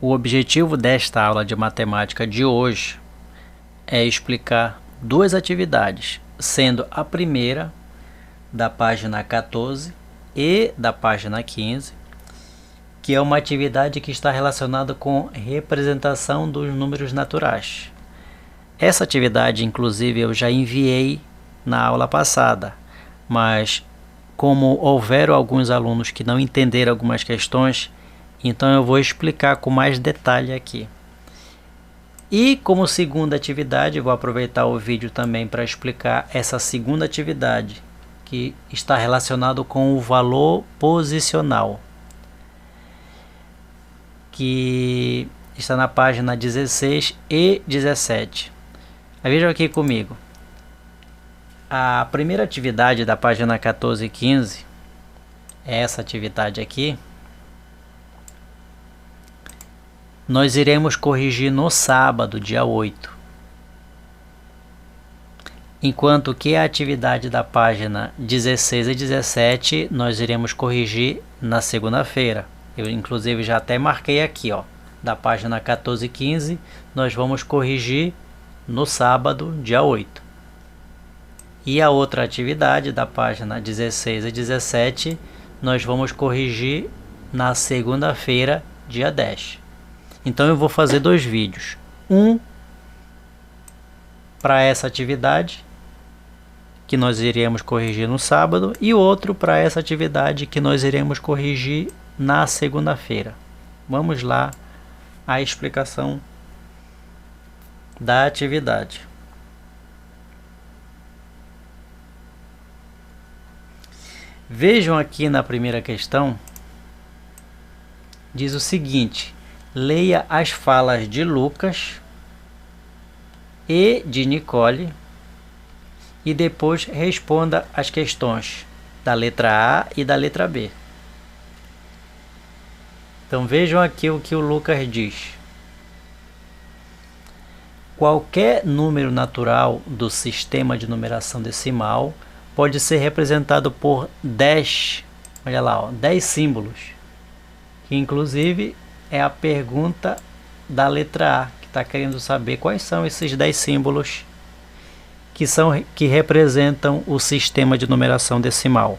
O objetivo desta aula de matemática de hoje é explicar duas atividades, sendo a primeira da página 14 e da página 15, que é uma atividade que está relacionada com representação dos números naturais. Essa atividade, inclusive, eu já enviei na aula passada, mas como houveram alguns alunos que não entenderam algumas questões, então eu vou explicar com mais detalhe aqui. E como segunda atividade, vou aproveitar o vídeo também para explicar essa segunda atividade, que está relacionado com o valor posicional, que está na página 16 e 17. Vejam aqui comigo. A primeira atividade da página 14 e 15, é essa atividade aqui. Nós iremos corrigir no sábado, dia 8. Enquanto que a atividade da página 16 e 17, nós iremos corrigir na segunda-feira. Eu inclusive já até marquei aqui, ó, da página 14 e 15, nós vamos corrigir no sábado, dia 8. E a outra atividade da página 16 e 17, nós vamos corrigir na segunda-feira, dia 10. Então eu vou fazer dois vídeos. Um para essa atividade, que nós iremos corrigir no sábado, e outro para essa atividade que nós iremos corrigir na segunda-feira. Vamos lá à explicação da atividade. Vejam aqui na primeira questão, diz o seguinte: leia as falas de Lucas e de Nicole e depois responda as questões da letra A e da letra B. Então vejam aqui o que o Lucas diz. Qualquer número natural do sistema de numeração decimal pode ser representado por 10, olha lá, ó, 10 símbolos, que inclusive é a pergunta da letra A, que está querendo saber quais são esses 10 símbolos que representam o sistema de numeração decimal.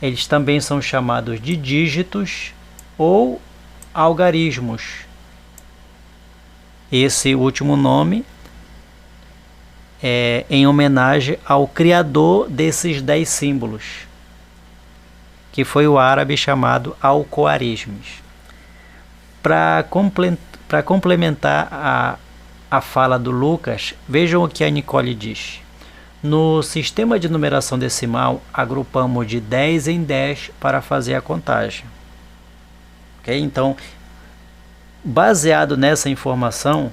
Eles também são chamados de dígitos ou algarismos. Esse último nome é em homenagem ao criador desses 10 símbolos, que foi o árabe chamado Al-Khwarizmi. Para complementar a fala do Lucas, vejam o que a Nicole diz. No sistema de numeração decimal, agrupamos de 10 em 10 para fazer a contagem. Okay? Então, baseado nessa informação,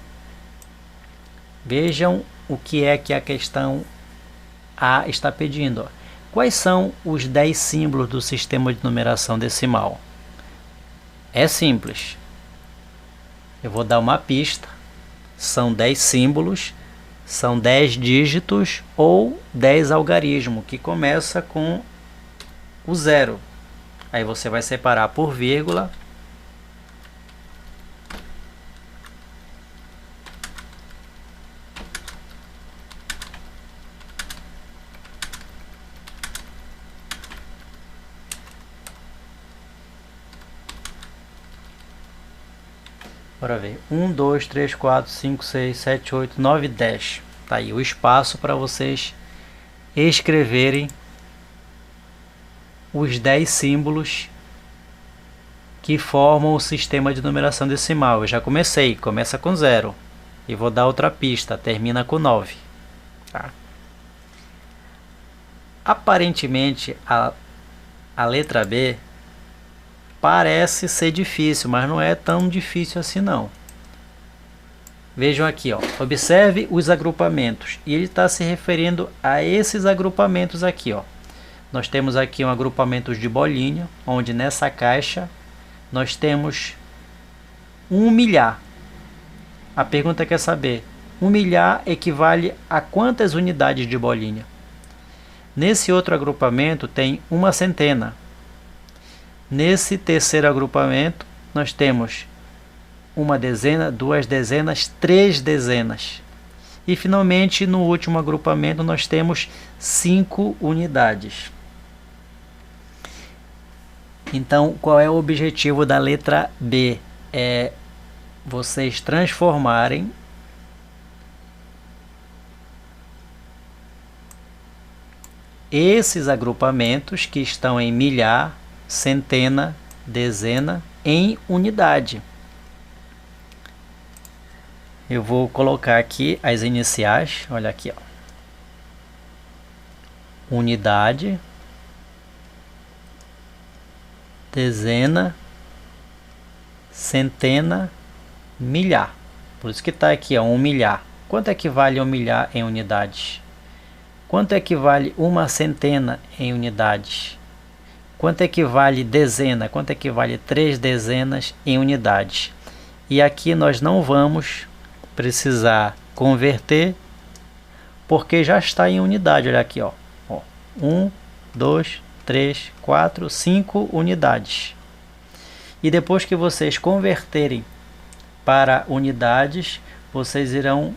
vejam o que é que a questão A está pedindo. Quais são os 10 símbolos do sistema de numeração decimal? É simples. Eu vou dar uma pista. São 10 símbolos, são 10 dígitos ou 10 algarismos, que começa com o 0. Aí você vai separar por vírgula. Bora ver. 1, 2, 3, 4, 5, 6, 7, 8, 9, 10. Tá aí o espaço para vocês escreverem os 10 símbolos que formam o sistema de numeração decimal. Eu já comecei. Começa com 0. E vou dar outra pista. Termina com 9. Tá? Aparentemente, a letra B parece ser difícil, mas não é tão difícil assim não. Vejam aqui, ó, observe os agrupamentos, e ele está se referindo a esses agrupamentos aqui, ó. Nós temos aqui um agrupamento de bolinha, onde nessa caixa nós temos 1 milhar. A pergunta quer saber, 1 milhar equivale a quantas unidades de bolinha? Nesse outro agrupamento tem 1 centena. Nesse terceiro agrupamento, nós temos uma dezena, duas dezenas, três dezenas. E finalmente, no último agrupamento, nós temos 5 unidades. Então, qual é o objetivo da letra B? É vocês transformarem esses agrupamentos que estão em milhar, centena, dezena, em unidade. Eu vou colocar aqui as iniciais, olha aqui, ó. Unidade, dezena, centena, milhar. Por isso que está aqui, ó, 1 milhar. Quanto é que vale 1 milhar em unidades? Quanto é que vale uma centena em unidades? Quanto é que vale dezena? Quanto é que vale 3 dezenas em unidades? E aqui nós não vamos precisar converter, porque já está em unidade. Olha aqui, ó. 1, 2, 3, 4, 5 unidades. E depois que vocês converterem para unidades, vocês irão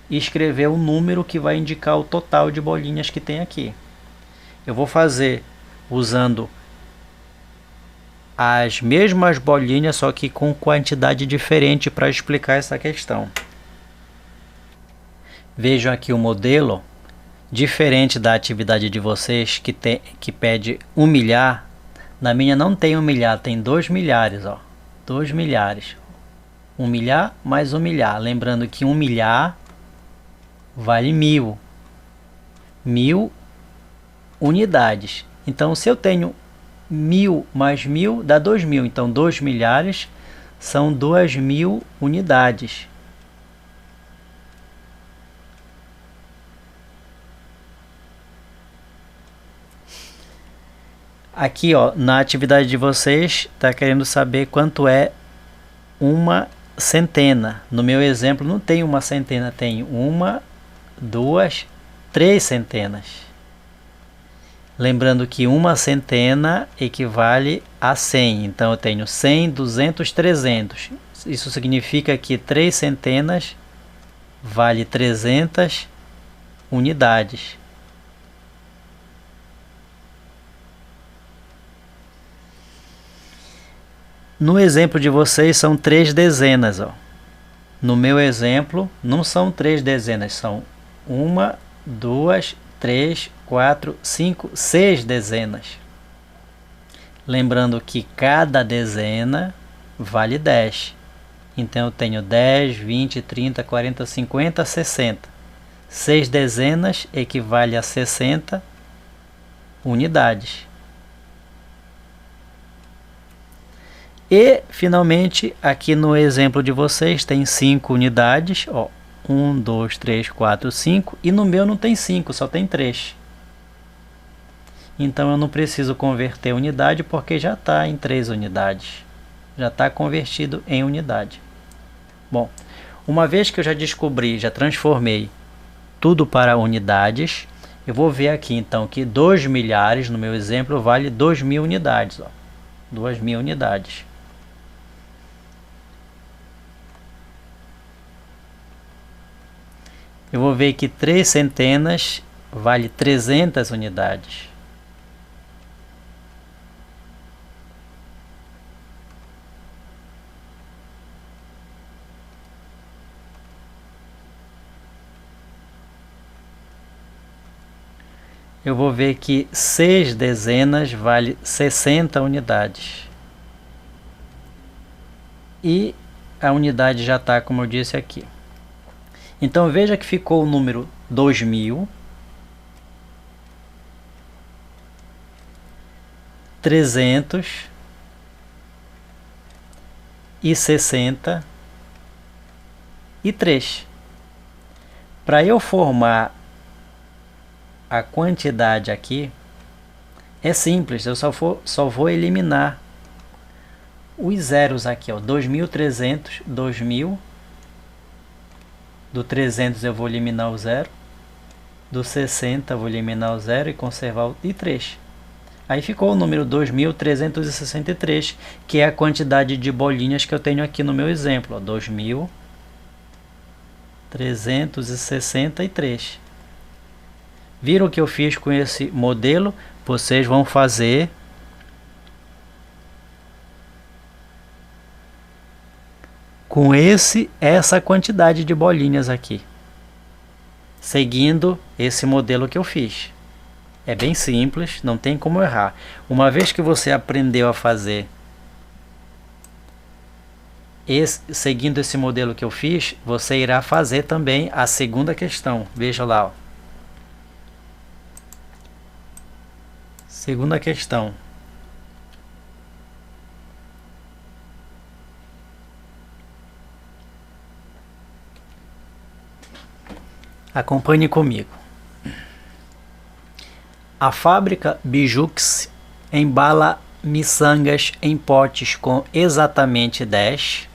escrever o número que vai indicar o total de bolinhas que tem aqui. Eu vou fazer usando as mesmas bolinhas, só que com quantidade diferente para explicar essa questão. Vejam aqui o modelo, diferente da atividade de vocês que pede 1 milhar. Na minha não tem 1 milhar, tem 2 milhares, ó. 2 milhares. 1 milhar mais 1 milhar. Lembrando que 1 milhar vale 1000. 1000 unidades. Então, se eu tenho 1000 mais 1000 dá 2000. Então, 2 milhares são 2000 unidades. Aqui, ó, na atividade de vocês, está querendo saber quanto é uma centena. No meu exemplo, não tem uma centena, tem 1, 2, 3 centenas. Lembrando que uma centena equivale a 100. Então, eu tenho 100, 200, 300. Isso significa que 3 centenas vale 300 unidades. No exemplo de vocês são 3 dezenas, ó. No meu exemplo não são 3 dezenas, são 1, 2, 3, 4, 5, 6 dezenas. Lembrando que cada dezena vale 10. Então eu tenho 10, 20, 30, 40, 50, 60. 6 dezenas equivale a 60 unidades. E, finalmente, aqui no exemplo de vocês tem 5 unidades. Ó, 1, 2, 3, 4, 5. E no meu não tem 5, só tem 3. Então, eu não preciso converter unidade porque já está em 3 unidades. Já está convertido em unidade. Bom, uma vez que eu já descobri, já transformei tudo para unidades, eu vou ver aqui, então, que 2 milhares, no meu exemplo, vale 2000 unidades. Ó, 2000 unidades. Eu vou ver que 3 centenas vale 300 unidades. Eu vou ver que 6 dezenas vale 60 unidades. E a unidade já está, como eu disse, aqui. Então, veja que ficou o número 2000, 300 e 60 e 3. Para eu formar a quantidade aqui, é simples, eu só vou eliminar os zeros aqui, ó, 2300, 2000. Do 300 eu vou eliminar o 0. Do 60 eu vou eliminar o 0 e conservar o 3. Aí ficou o número 2.363, que é a quantidade de bolinhas que eu tenho aqui no meu exemplo. 2.363. Viram o que eu fiz com esse modelo? Vocês vão fazer com essa quantidade de bolinhas aqui, seguindo esse modelo que eu fiz. É bem simples, não tem como errar. Uma vez que você aprendeu a fazer seguindo esse modelo que eu fiz, você irá fazer também a segunda questão. Veja lá, ó. Segunda questão. Acompanhe comigo. A fábrica Bijux embala miçangas em potes com exatamente 10,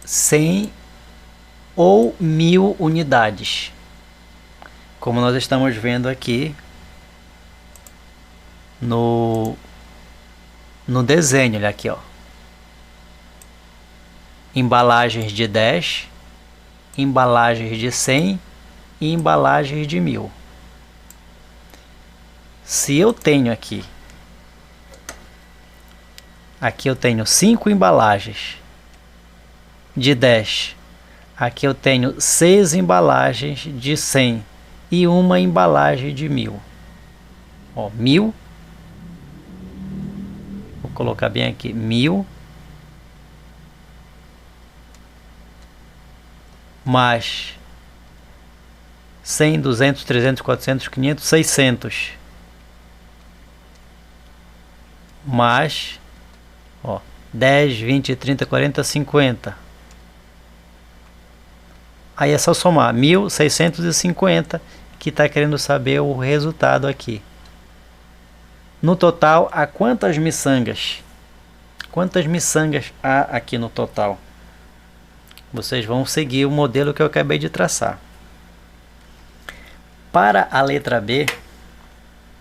100 ou 1000 unidades. Como nós estamos vendo aqui no desenho, olha aqui, ó. Embalagens de 10, embalagens de 100 e embalagens de 1000. Se eu tenho aqui eu tenho 5 embalagens de 10, aqui eu tenho 6 embalagens de 100 e uma embalagem de 1000. Ó, 1000, vou colocar bem aqui, 1000 mais 100, 200, 300, 400, 500, 600 mais, ó, 10, 20, 30, 40, 50. Aí é só somar 1650, que está querendo saber o resultado aqui. No total, há quantas miçangas? Quantas miçangas há aqui no total? Vocês vão seguir o modelo que eu acabei de traçar. Para a letra B,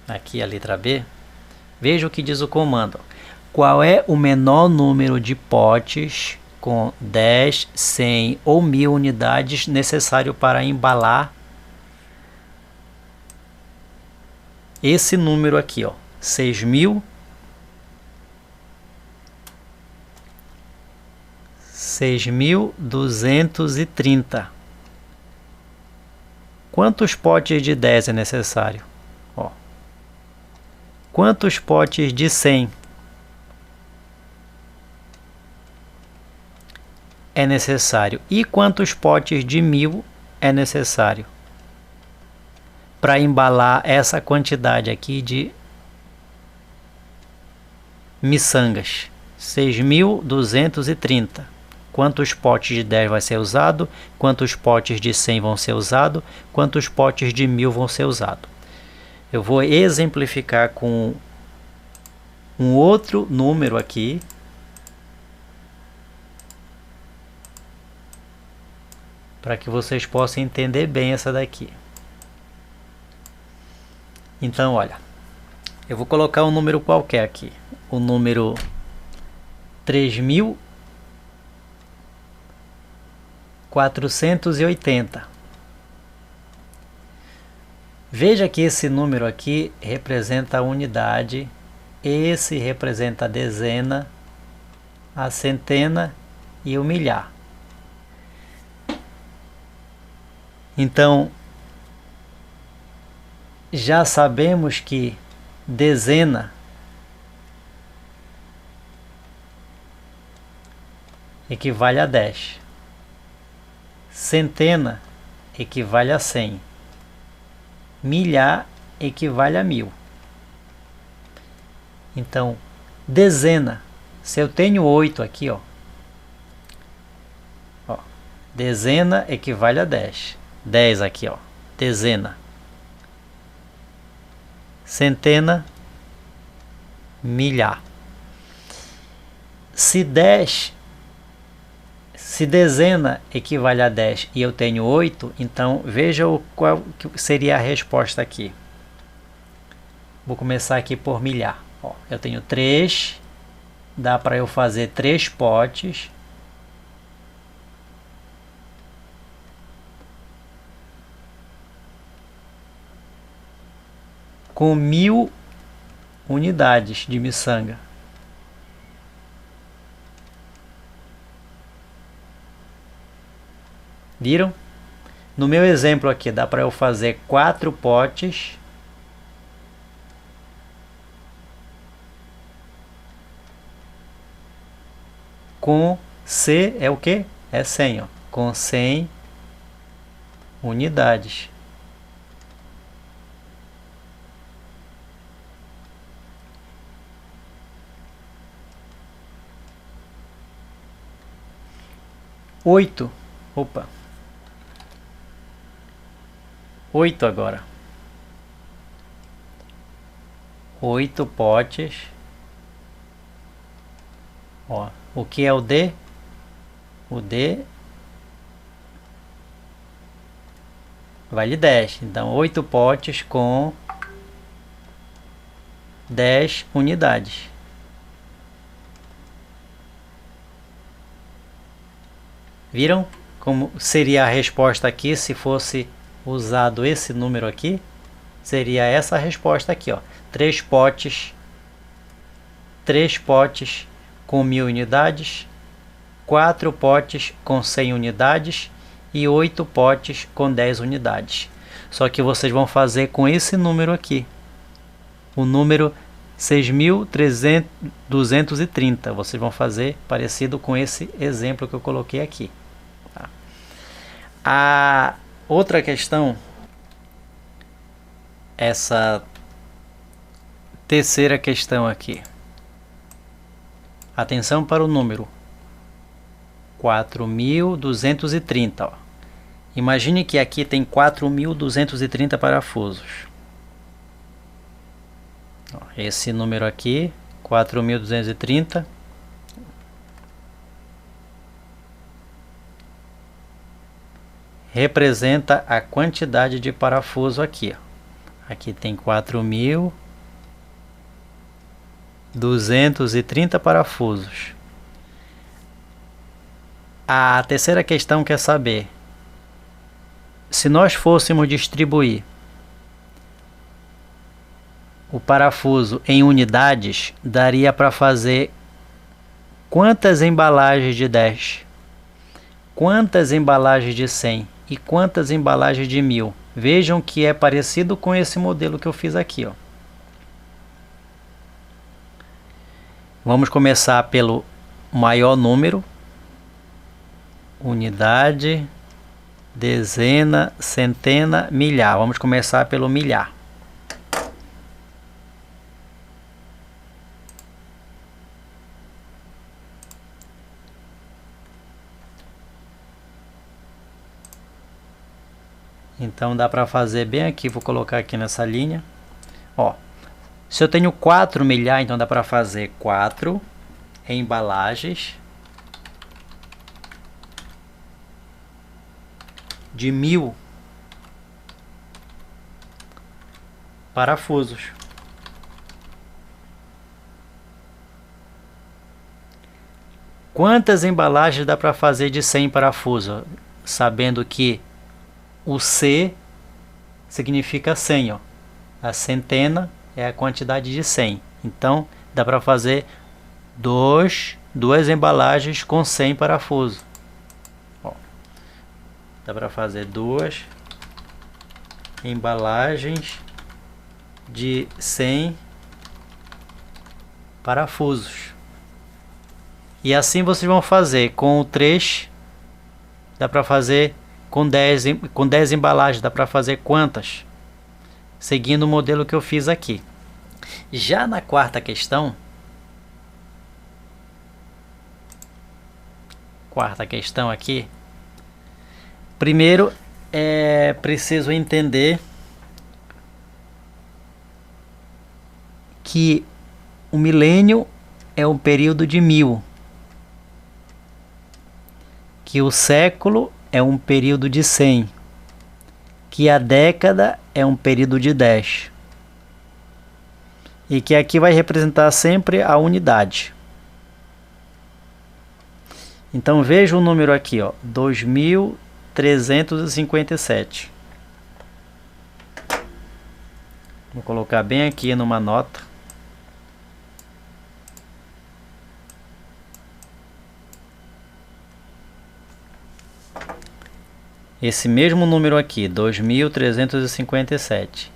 aqui a letra B, veja o que diz o comando. Qual é o menor número de potes com 10, 100 ou 1000 unidades necessário para embalar esse número aqui, ó, 6.230. Quantos potes de 10 é necessário? Ó. Quantos potes de 100 é necessário? E quantos potes de 1000 é necessário para embalar essa quantidade aqui de miçangas? 6.230. Quantos potes de 10 vai ser usado? Quantos potes de 100 vão ser usados? Quantos potes de 1000 vão ser usados? Eu vou exemplificar com um outro número aqui. Para que vocês possam entender bem essa daqui. Então, olha. Eu vou colocar um número qualquer aqui. O número 3.480. Veja que esse número aqui representa a unidade, esse representa a dezena, a centena e o milhar. Então, já sabemos que dezena equivale a 10. Centena equivale a 100. Milhar equivale a 1000. Então, dezena, se eu tenho 8 aqui, ó, dezena equivale a 10. 10 aqui, ó, dezena. Centena, milhar. Se 10 Se dezena equivale a 10 e eu tenho 8, então veja qual seria a resposta aqui. Vou começar aqui por milhar. Ó, eu tenho 3, dá para eu fazer 3 potes. Com 1000 unidades de miçanga. Viram? No meu exemplo aqui, dá para eu fazer 4 potes com C é o que? É 100, ó. Com 100 unidades. Oito. Opa. 8 agora. 8 potes. Ó, o que é o D? O D vale 10. Então, 8 potes com 10 unidades. Viram como seria a resposta aqui se fosse usado esse número aqui? Seria essa a resposta aqui, ó. 3 potes com 1000 unidades, 4 potes com 100 unidades e 8 potes com 10 unidades. Só que vocês vão fazer com esse número aqui, o número 6.230. Vocês vão fazer parecido com esse exemplo que eu coloquei aqui. Tá? A outra questão, essa terceira questão aqui. Atenção para o número 4.230. Imagine que aqui tem 4.230 parafusos. Esse número aqui, 4.230. Representa a quantidade de parafuso aqui. Aqui tem 4.230 parafusos. A terceira questão quer saber: se nós fôssemos distribuir o parafuso em unidades, daria para fazer quantas embalagens de 10? Quantas embalagens de 100? E quantas embalagens de 1000? Vejam que é parecido com esse modelo que eu fiz aqui, ó. Vamos começar pelo maior número. Unidade, dezena, centena, milhar. Vamos começar pelo milhar. Então dá para fazer bem aqui, vou colocar aqui nessa linha. Ó, se eu tenho 4 milhar, então dá para fazer 4 embalagens de 1000 parafusos. Quantas embalagens dá para fazer de 100 parafusos? Sabendo que o C significa 100, ó. A centena é a quantidade de 100. Então, dá para fazer duas embalagens com 100 parafusos. Ó, dá para fazer 2 embalagens de 100 parafusos. E assim vocês vão fazer com o 3. Dá para fazer com 10 embalagens, dá para fazer quantas? Seguindo o modelo que eu fiz aqui. Já na quarta questão, aqui, primeiro é preciso entender que o milênio é um período de 1000. que o século é um período de 100, que a década é um período de 10 e que aqui vai representar sempre a unidade. Então veja o número aqui, ó, 2357. Vou colocar bem aqui numa nota. Esse mesmo número aqui, 2357.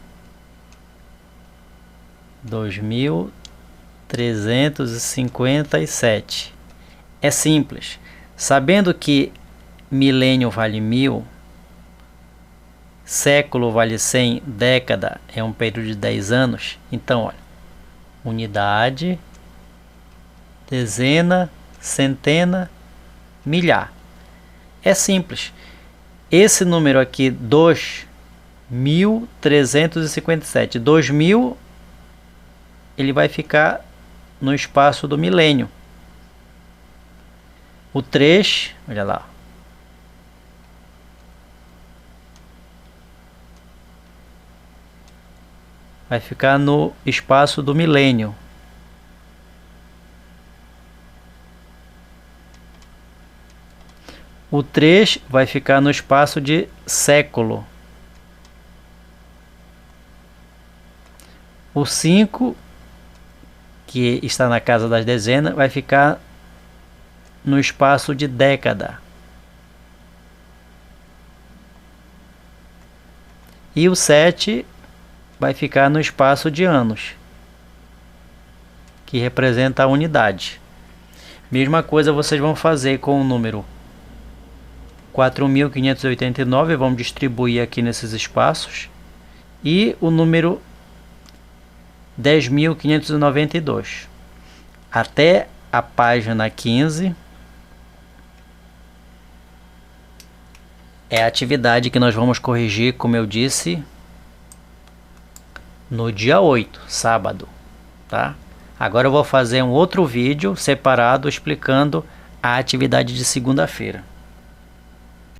2357. É simples. Sabendo que milênio vale 1000, século vale 100, década é um período de 10 anos. Então, olha, unidade, dezena, centena, milhar. É simples. Esse número aqui, 2357, 2000, ele vai ficar no espaço do milênio. O 3, olha lá, vai ficar no espaço do milênio. O 3 vai ficar no espaço de século. O 5, que está na casa das dezenas, vai ficar no espaço de década. E o 7 vai ficar no espaço de anos, que representa a unidade. Mesma coisa vocês vão fazer com o número 4.589, vamos distribuir aqui nesses espaços, e o número 10.592. Até a página 15 é a atividade que nós vamos corrigir, como eu disse, no dia 8, sábado, tá? Agora eu vou fazer um outro vídeo separado explicando a atividade de segunda-feira.